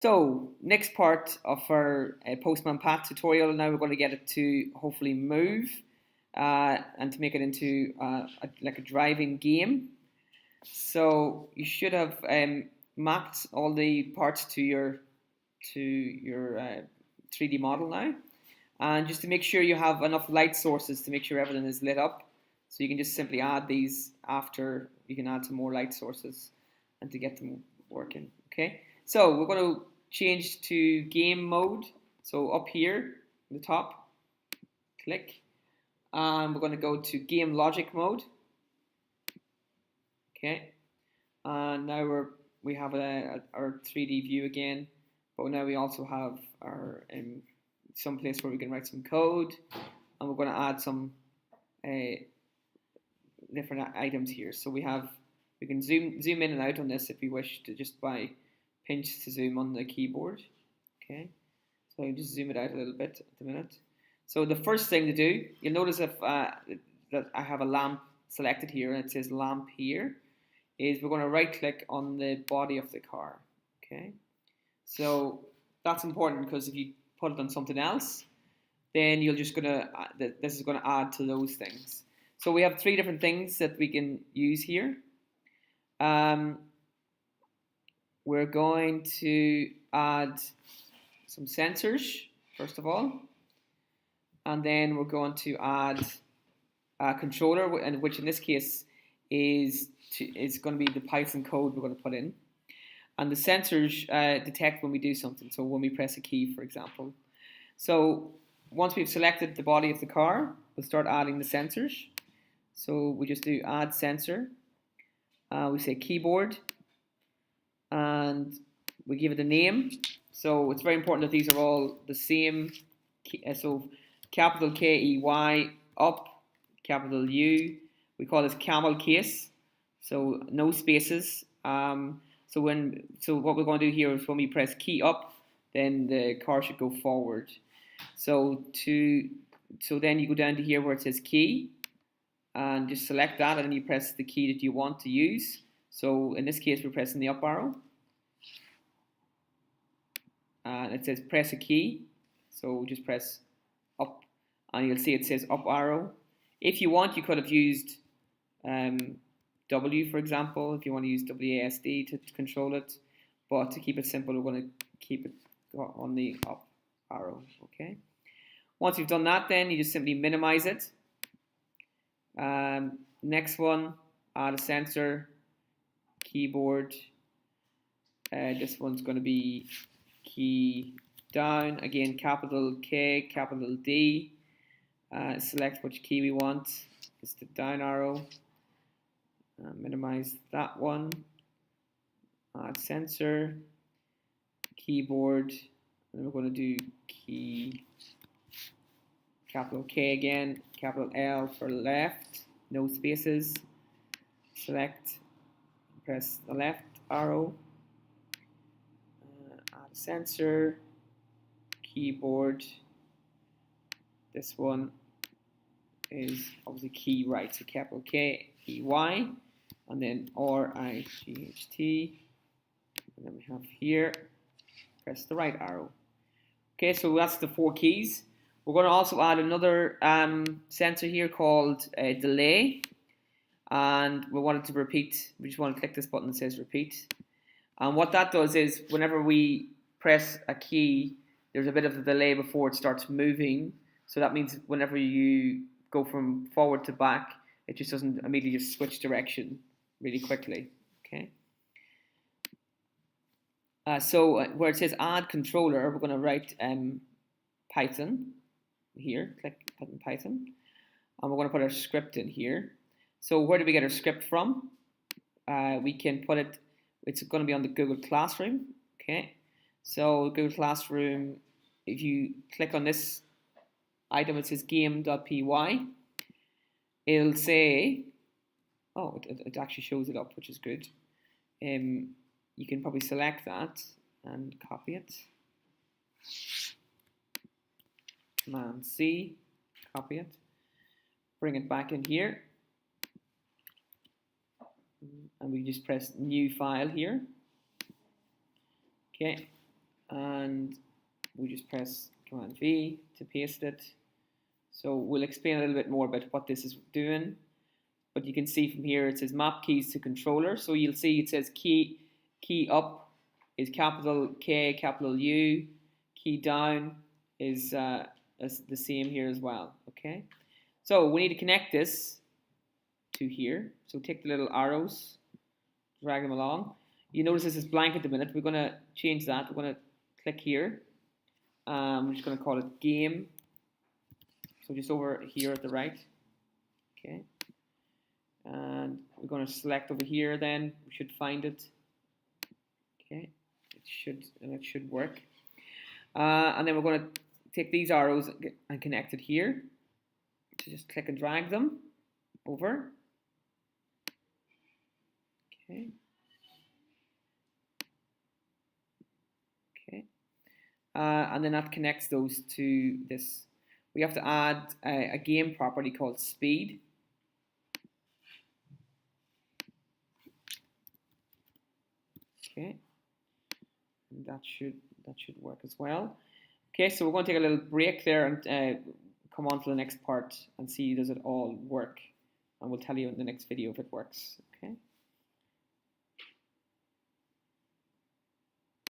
So next part of our Postman Pat tutorial, now we're going to get it to hopefully move and to make it into like a driving game. So you should have mapped all the parts to your 3D model now, and just to make sure you have enough light sources to make sure everything is lit up. So you can just simply add these after you can add some more light sources and to get them working. Okay, so we're going to change to game mode. So up here at the top, click, and we're going to go to game logic mode. Okay, and now we have our 3D view again, but now we also have our some place where we can write some code, and we're going to add some uh, different items here. So we can zoom in and out on this if we wish to, just by pinch to zoom on the keyboard. Okay, so I just zoom it out a little bit at the minute. So the first thing to do, you'll notice if that I have a lamp selected here and it says lamp here, is we're going to right click on the body of the car. Okay, so that's important because if you put it on something else, then you're just gonna this is going to add to those things. So we have three different things that we can use here. Um, we're going to add some sensors first of all, and then we're going to add a controller, and which in this case is going to be the Python code we're going to put in. And the sensors detect when we do something. So when we press a key, for example. So once we've selected the body of the car, we'll start adding the sensors. So we just do add sensor. We say keyboard, and we give it a name. So it's very important that these are all the same. So capital KEY up, capital U. We call this camel case. So no spaces. So what we're going to do here is when we press key up, then the car should go forward. So then you go down to here where it says key, and just select that, and then you press the key that you want to use. So in this case, we're pressing the up arrow, and it says press a key. So just press up, and you'll see it says up arrow. If you want, you could have used W, for example, if you want to use WASD to control it. But to keep it simple, we're going to keep it on the up arrow. Okay. Once you've done that, then you just simply minimize it. Next one, add a sensor, keyboard. This one's going to be key down. Again, capital K, capital D. Select which key we want. It's the down arrow. Minimize that one. Add sensor, keyboard, and we're going to do key, capital K again, capital L for left, no spaces. Select, press the left arrow. Add sensor, keyboard. This one is obviously key right, so capital K, E, Y. And then R-I-G-H-T, and then we have here, press the right arrow. Okay, so that's the 4 keys. We're going to also add another sensor here called delay, and we want it to repeat. We just want to click this button that says repeat. And what that does is whenever we press a key, there's a bit of a delay before it starts moving. So that means whenever you go from forward to back, it just doesn't immediately just switch direction really quickly. Okay. So where it says add controller, we're going to write Python here. Click Python, and we're going to put our script in here. So where do we get our script from? We can put it. It's going to be on the Google Classroom. Okay. So Google Classroom. If you click on this item, it says game.py. It'll say, oh, it actually shows it up, which is good. You can probably select that and copy it. Command C, copy it. Bring it back in here. And we just press new file here. Okay. and we just press Command V to paste it. So we'll explain a little bit more about what this is doing. But you can see from here it says map keys to controller. So you'll see it says key up is capital K, capital U. Key down is the same here as well. Okay. So we need to connect this to here. So take the little arrows, drag them along. You notice this is blank at the minute. We're going to change that. We're going to click here. We're just going to call it game. So just over here at the right. Okay. And we're going to select over here then. We should find it. Okay. It should work. And then we're going to take these arrows and connect it here. So just click and drag them over. Okay. Okay. And then that connects those to this. We have to add a game property called speed. Okay. And that should work as well. Okay, so we're going to take a little break there and come on to the next part and see does it all work. And we'll tell you in the next video if it works. Okay.